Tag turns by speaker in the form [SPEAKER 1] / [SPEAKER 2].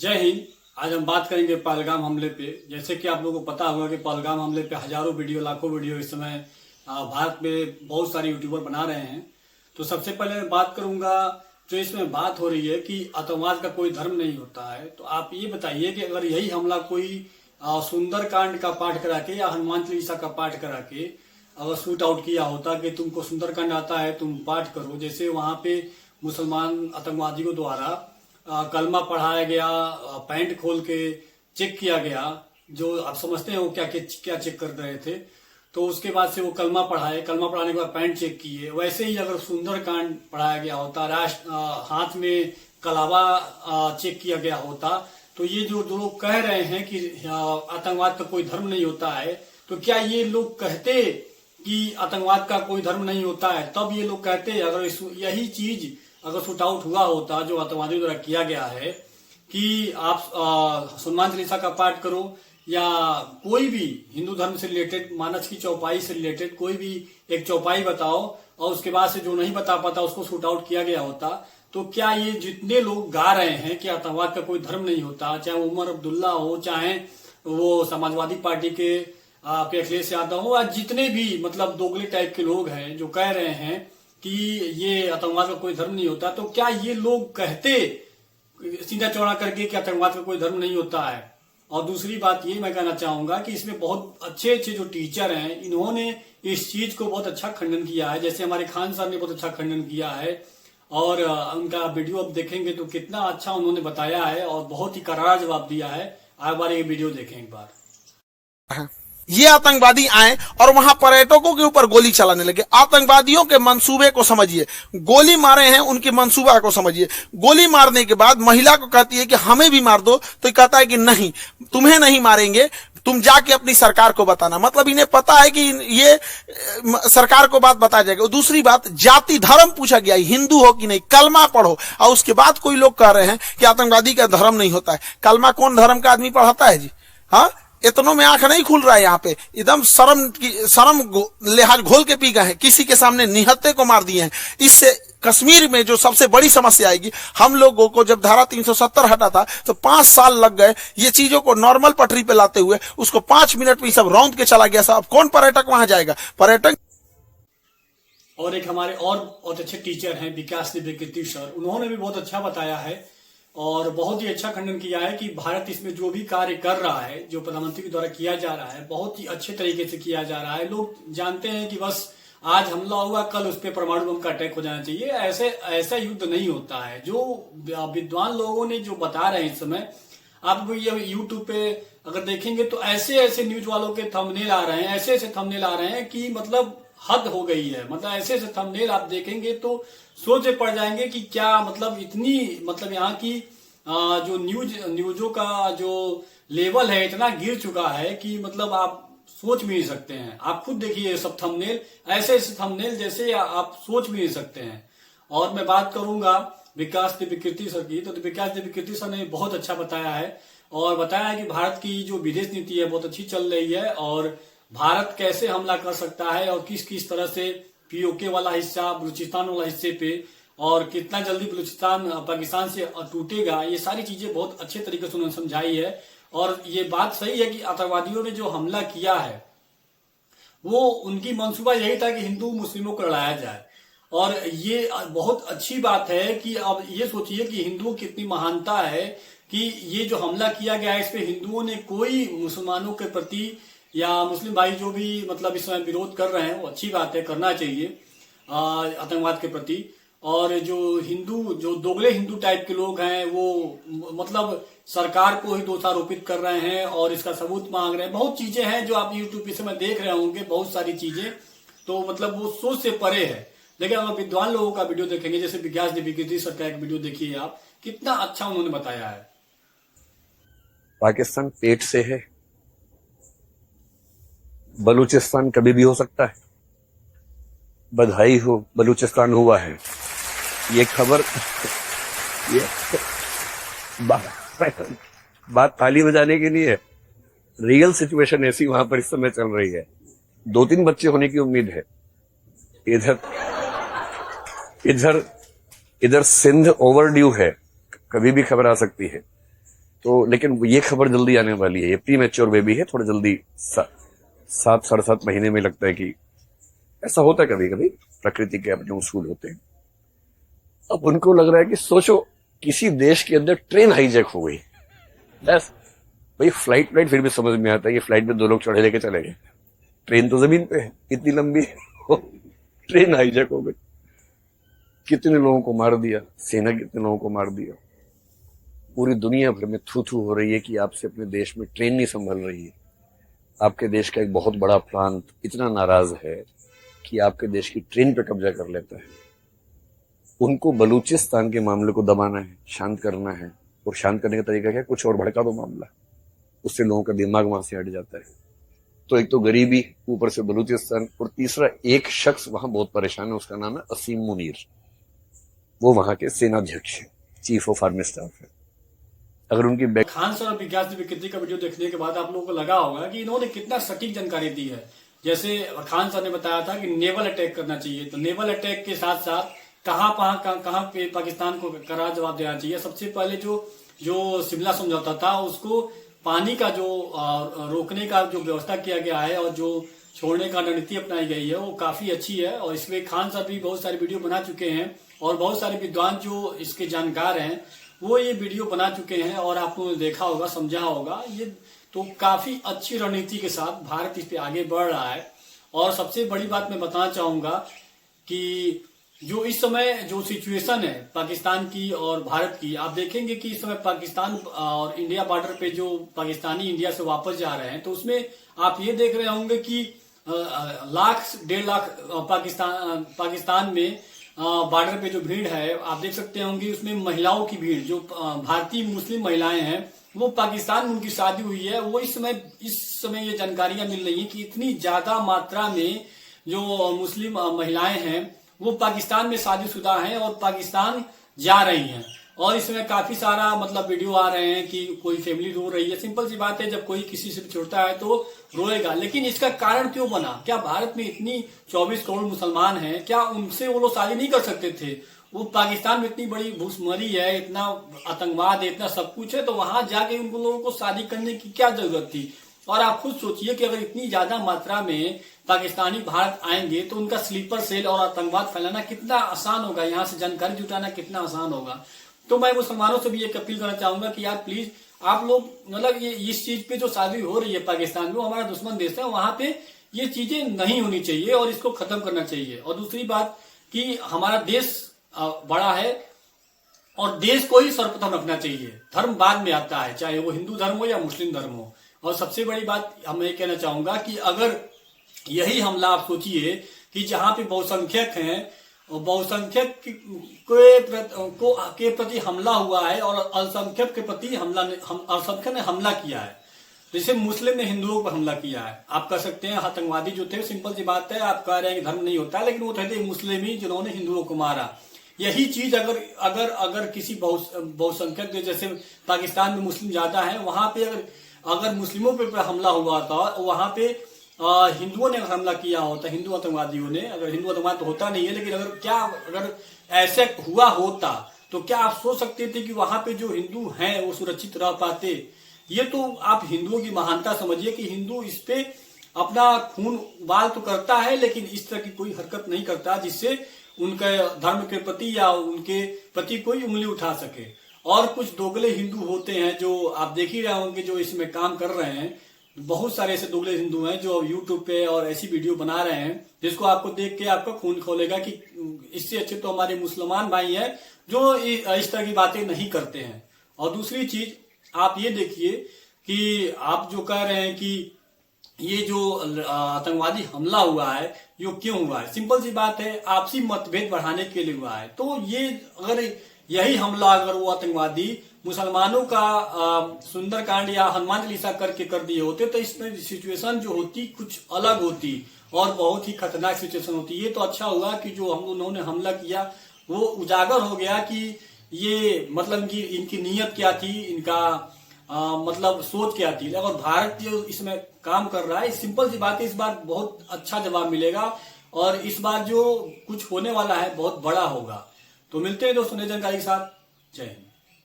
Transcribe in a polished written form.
[SPEAKER 1] जय हिंद। आज हम बात करेंगे पहलगाम हमले पे। जैसे कि आप लोगों को पता होगा कि पहलगाम हमले पे हजारों वीडियो, लाखों वीडियो इस समय भारत में बहुत सारे यूट्यूबर बना रहे हैं। तो सबसे पहले मैं बात करूंगा, जो इसमें बात हो रही है कि आतंकवाद का कोई धर्म नहीं होता है। तो आप ये बताइए कि अगर यही हमला कोई सुंदर कांड का पाठ करा के या हनुमान चालीसा का पाठ करा के अगर शूट आउट किया होता कि तुमको सुंदर कांड आता है तुम पाठ करो, जैसे वहां पे मुसलमान आतंकवादियों द्वारा कलमा पढ़ाया गया, पैंट खोल के चेक किया गया, जो आप समझते हैं वो क्या क्या चेक कर रहे थे। तो उसके बाद से वो कलमा पढ़ाए, कलमा पढ़ाने के बाद पैंट चेक किए। वैसे ही अगर सुंदरकांड पढ़ाया गया होता, हाथ में कलावा चेक किया गया होता, तो ये जो लोग कह रहे हैं कि आतंकवाद का कोई धर्म नहीं होता है, तो क्या ये लोग कहते कि आतंकवाद का कोई धर्म नहीं होता है? तब ये लोग कहते अगर यही चीज अगर शूट आउट हुआ होता जो आतंकवादियों द्वारा किया गया है कि आप हनुमान चालीसा का पाठ करो या कोई भी हिंदू धर्म से रिलेटेड, मानस की चौपाई से रिलेटेड कोई भी एक चौपाई बताओ, और उसके बाद से जो नहीं बता पाता उसको शूट आउट किया गया होता, तो क्या ये जितने लोग गा रहे हैं कि आतंकवाद का कोई धर्म नहीं होता, चाहे उमर अब्दुल्ला हो, चाहे वो समाजवादी पार्टी के अखिलेश यादव हो, या जितने भी मतलब दोगले टाइप के लोग हैं जो कह रहे हैं कि ये आतंकवाद का कोई धर्म नहीं होता, तो क्या ये लोग कहते सीधा चौड़ा करके कि आतंकवाद का कोई धर्म नहीं होता है? और दूसरी बात ये मैं कहना चाहूंगा कि इसमें बहुत अच्छे अच्छे जो टीचर हैं, इन्होंने इस चीज को बहुत अच्छा खंडन किया है। जैसे हमारे खान साहब ने बहुत अच्छा खंडन किया है, और उनका वीडियो अब देखेंगे तो कितना अच्छा उन्होंने बताया है और बहुत ही करारा जवाब दिया है। आप बार ये वीडियो देखें एक बार।
[SPEAKER 2] ये आतंकवादी आए और वहां पर्यटकों के ऊपर गोली चलाने लगे। आतंकवादियों के मंसूबे को समझिए, गोली मारे हैं उनके मंसूबा को समझिए। गोली मारने के बाद महिला को कहती है कि हमें भी मार दो, तो कहता है कि नहीं, तुम्हें नहीं मारेंगे, तुम जाके अपनी सरकार को बताना। मतलब इन्हें पता है कि ये सरकार को बात बता जाएगा। दूसरी बात, जाति धर्म पूछा गया, हिंदू हो कि नहीं, कलमा पढ़ो। और उसके बाद कोई लोग कह रहे हैं कि आतंकवादी का धर्म नहीं होता है। कलमा कौन धर्म का आदमी पढ़ाता है जी? हाँ, इतनों में आंख नहीं खुल रहा है। यहाँ पे एकदम शर्म लिहाज घोल के पी गए हैं, किसी के सामने निहत्थे को मार दिए हैं। इससे कश्मीर में जो सबसे बड़ी समस्या आएगी, हम लोगों को जब धारा 370 हटा था तो 5 साल लग गए ये चीजों को नॉर्मल पटरी पे लाते हुए। उसको 5 मिनट में सब रौंद के चला गया। साहब कौन पर्यटक वहां जाएगा? पर्यटक।
[SPEAKER 1] और एक हमारे और बहुत अच्छे टीचर हैं विकास दिव्यकीर्ति सर, उन्होंने भी बहुत अच्छा बताया है और बहुत ही अच्छा खंडन किया है कि भारत इसमें जो भी कार्य कर रहा है, जो प्रधानमंत्री के द्वारा किया जा रहा है, बहुत ही अच्छे तरीके से किया जा रहा है। लोग जानते हैं कि बस आज हमला हुआ, कल उस पर परमाणु बम का अटैक हो जाना चाहिए। ऐसा युद्ध नहीं होता है। जो विद्वान लोगों ने जो बता रहे हैं इस समय, आप ये यूट्यूब पे अगर देखेंगे तो ऐसे ऐसे न्यूज वालों के थंबनेल आ रहे हैं, ऐसे ऐसे थंबनेल आ रहे हैं कि मतलब हद हो गई है। मतलब ऐसे ऐसे थंबनेल आप देखेंगे तो सोचे पड़ जाएंगे कि क्या मतलब इतनी मतलब यहाँ की जो न्यूजों का जो लेवल है इतना गिर चुका है कि मतलब आप सोच भी नहीं सकते हैं। आप खुद देखिए ये सब थंबनेल, ऐसे ऐसे थंबनेल जैसे आप सोच भी नहीं सकते हैं। और मैं बात करूंगा विकास दिव्यकीर्ति सर की, तो विकास दिव्यकीर्ति सर ने बहुत अच्छा बताया है और बताया है कि भारत की जो विदेश नीति है बहुत अच्छी चल रही है और भारत कैसे हमला कर सकता है और किस किस तरह से पीओके वाला हिस्सा, बलूचिस्तान वाला हिस्से पे, और कितना जल्दी बलूचिस्तान पाकिस्तान से टूटेगा, ये सारी चीजें बहुत अच्छे तरीके से उन्होंने समझाई है। और ये बात सही है कि आतंकवादियों ने जो हमला किया है वो उनकी मंसूबा यही था कि हिंदू मुस्लिमों को लड़ाया जाए। और ये बहुत अच्छी बात है कि अब ये सोचिए कि हिंदुओं की इतनी महानता है कि ये जो हमला किया गया है इस पे हिंदुओं ने कोई मुसलमानों के प्रति या मुस्लिम भाई जो भी मतलब इस समय विरोध कर रहे हैं, वो अच्छी बात है, करना चाहिए आतंकवाद के प्रति। और जो दोगले हिंदू टाइप के लोग हैं वो मतलब सरकार को ही दोषारोपित कर रहे हैं और इसका सबूत मांग रहे हैं। बहुत चीजें हैं जो आप यूट्यूब पे समय देख रहे होंगे, बहुत सारी चीजें, तो मतलब वो सोच से परे है। लेकिन अगर विद्वान लोगों का वीडियो देखेंगे, जैसे विकास दिव्यकीर्ति सर का एक वीडियो देखिए आप, कितना अच्छा उन्होंने बताया है।
[SPEAKER 3] पाकिस्तान पेट से है, बलूचिस्तान कभी भी हो सकता है। बधाई हो, बलूचिस्तान हुआ है। ये खबर ये बात ताली बजाने के लिए, रियल सिचुएशन ऐसी वहां पर इस समय चल रही है। 2-3 बच्चे होने की उम्मीद है। इधर सिंध ओवरड्यू है, कभी भी खबर आ सकती है। तो लेकिन ये खबर जल्दी आने वाली है। ये प्री मैच्योर बेबी है, थोड़ा जल्दी 7-7.5 महीने में लगता है कि ऐसा होता है कभी कभी, प्रकृति के अपने उसूल होते हैं। अब उनको लग रहा है कि सोचो किसी देश के अंदर ट्रेन हाईजैक हो गई, बस भाई फ्लाइट फिर भी समझ में आता है कि फ्लाइट में 2 लोग चढ़े लेके चले गए, ट्रेन तो जमीन पे है, इतनी लंबी ट्रेन हाईजैक हो गई, कितने लोगों को मार दिया, सेना कितने लोगों को मार दिया। पूरी दुनिया भर में थू थू हो रही है कि आपसे अपने देश में ट्रेन नहीं संभल रही है। आपके देश का एक बहुत बड़ा प्रांत इतना नाराज है कि आपके देश की ट्रेन पे कब्जा कर लेता है। उनको बलूचिस्तान के मामले को दबाना है, शांत करना है, और शांत करने का तरीका क्या, कुछ और भड़का दो मामला, उससे लोगों का दिमाग वहां से हट जाता है। तो एक तो गरीबी, ऊपर से बलूचिस्तान, और तीसरा एक शख्स वहां बहुत परेशान है, उसका नाम है असीम मुनीर। वो वहां के सेनाध्यक्ष है, चीफ ऑफ आर्मी स्टाफ है। अगर उनकी
[SPEAKER 1] खान सर और विकास विकृति का वीडियो देखने के बाद आप लोगों को लगा होगा कि इन्होंने कितना सटीक जानकारी दी है। जैसे खान सर ने बताया था कि नेवल अटैक करना चाहिए, तो नेवल अटैक के साथ साथ कहां पे पाकिस्तान को कड़ा जवाब देना चाहिए। सबसे पहले जो शिमला समझौता था उसको पानी का जो रोकने का जो व्यवस्था किया गया है और जो छोड़ने का रणनीति अपनाई गई है वो काफी अच्छी है। और इसमें खान सर भी बहुत सारे वीडियो बना चुके हैं और बहुत सारे विद्वान जो इसके जानकार हैं वो ये वीडियो बना चुके हैं और आप लोगों ने देखा होगा, समझा होगा। ये तो काफी अच्छी रणनीति के साथ भारत इस पे आगे बढ़ रहा है। और सबसे बड़ी बात मैं बताना चाहूंगा कि जो इस समय जो सिचुएशन है पाकिस्तान की और भारत की, आप देखेंगे कि इस समय पाकिस्तान और इंडिया बॉर्डर पे जो पाकिस्तानी इंडिया से वापस जा रहे हैं, तो उसमें आप ये देख रहे होंगे कि 1.5 लाख पाकिस्तान में बॉर्डर पे जो भीड़ है आप देख सकते होंगे, उसमें महिलाओं की भीड़, जो भारतीय मुस्लिम महिलाएं हैं वो पाकिस्तान में उनकी शादी हुई है, वो इस समय ये जानकारियां मिल रही है कि इतनी ज्यादा मात्रा में जो मुस्लिम महिलाएं हैं वो पाकिस्तान में शादीशुदा हैं और पाकिस्तान जा रही हैं। और इसमें काफी सारा मतलब वीडियो आ रहे हैं कि कोई फैमिली रो रही है। सिंपल सी बात है, जब कोई किसी से छोड़ता है तो रोएगा, लेकिन इसका कारण क्यों बना? क्या भारत में इतनी 24 करोड़ मुसलमान हैं, क्या उनसे वो लोग शादी नहीं कर सकते थे? वो पाकिस्तान में इतनी बड़ी भूखमरी है, इतना आतंकवाद है, इतना सब कुछ है, तो वहां जाके उन लोगों को शादी करने की क्या जरूरत थी? और आप खुद सोचिए कि अगर इतनी ज्यादा मात्रा में पाकिस्तानी भारत आएंगे तो उनका स्लीपर सेल और आतंकवाद फैलाना कितना आसान होगा, यहाँ से जानकारी जुटाना कितना आसान होगा। तो मैं मुसलमानों से भी एक अपील करना चाहूंगा कि यार प्लीज आप लोग मतलब ये इस चीज पे जो शादी हो रही है पाकिस्तान में, वो हमारा दुश्मन देश है, वहां पे ये चीजें नहीं होनी चाहिए और इसको खत्म करना चाहिए। और दूसरी बात कि हमारा देश बड़ा है और देश को ही सर्वप्रथम रखना चाहिए, धर्म बाद में आता है, चाहे वो हिंदू धर्म हो या मुस्लिम धर्म हो। और सबसे बड़ी बात मैं ये कहना चाहूंगा कि अगर यही हमला आप सोचिए कि जहां पे बहुसंख्यक हैं, बहुसंख्यक के प्रति हमला हुआ है और अल्पसंख्यक के प्रति अल्पसंख्यक ने हमला किया है, जैसे मुस्लिम ने हिंदुओं पर हमला किया है। आप कह सकते हैं आतंकवादी जो थे, सिंपल सी बात है, आप कह रहे हैं कि धर्म नहीं होता, लेकिन वो थे मुस्लिम ही जिन्होंने हिंदुओं को मारा। यही चीज अगर किसी बहुसंख्यक, जैसे पाकिस्तान में मुस्लिम ज्यादा है, वहां पे अगर मुस्लिमों पे हमला हुआ था, वहां पे हिंदुओं ने हमला किया होता, हिंदू आतंकवादियों ने, अगर हिंदू आतंकवाद तो होता नहीं है, लेकिन अगर ऐसे हुआ होता तो क्या आप सोच सकते थे कि वहां पे जो हिंदू हैं वो सुरक्षित रह पाते? ये तो आप हिंदुओं की महानता समझिए कि हिंदू इस पे अपना खून उबाल तो करता है, लेकिन इस तरह की कोई हरकत नहीं करता जिससे उनके धर्म के प्रति या उनके प्रति कोई उंगली उठा सके। और कुछ दोगले हिंदू होते हैं जो आप देख ही रहे होंगे, जो इसमें काम कर रहे हैं। बहुत सारे ऐसे दोगले हिंदू हैं जो यूट्यूब पे और ऐसी वीडियो बना रहे हैं जिसको आपको देख के आपका खून खोलेगा कि इससे अच्छे तो हमारे मुसलमान भाई हैं जो इस तरह की बातें नहीं करते हैं। और दूसरी चीज आप ये देखिए कि आप जो कह रहे हैं कि ये जो आतंकवादी हमला हुआ है ये क्यों हुआ है? सिंपल सी बात है, आपसी मतभेद बढ़ाने के लिए हुआ है। तो ये अगर यही हमला अगर वो आतंकवादी मुसलमानों का सुंदरकांड या हनुमान चालीसा करके कर दिए होते तो इसमें सिचुएशन जो होती कुछ अलग होती और बहुत ही खतरनाक सिचुएशन होती। ये तो अच्छा हुआ कि जो हम उन्होंने हमला किया वो उजागर हो गया कि ये मतलब कि इनकी नीयत क्या थी, इनका मतलब सोच क्या थी। अगर भारत जो इसमें काम कर रहा है, सिंपल सी बात है, इस बार बहुत अच्छा जवाब मिलेगा और इस बार जो कुछ होने वाला है बहुत बड़ा होगा। तो मिलते हैं दोस्तों नई जानकारी के साथ। जय हिंद।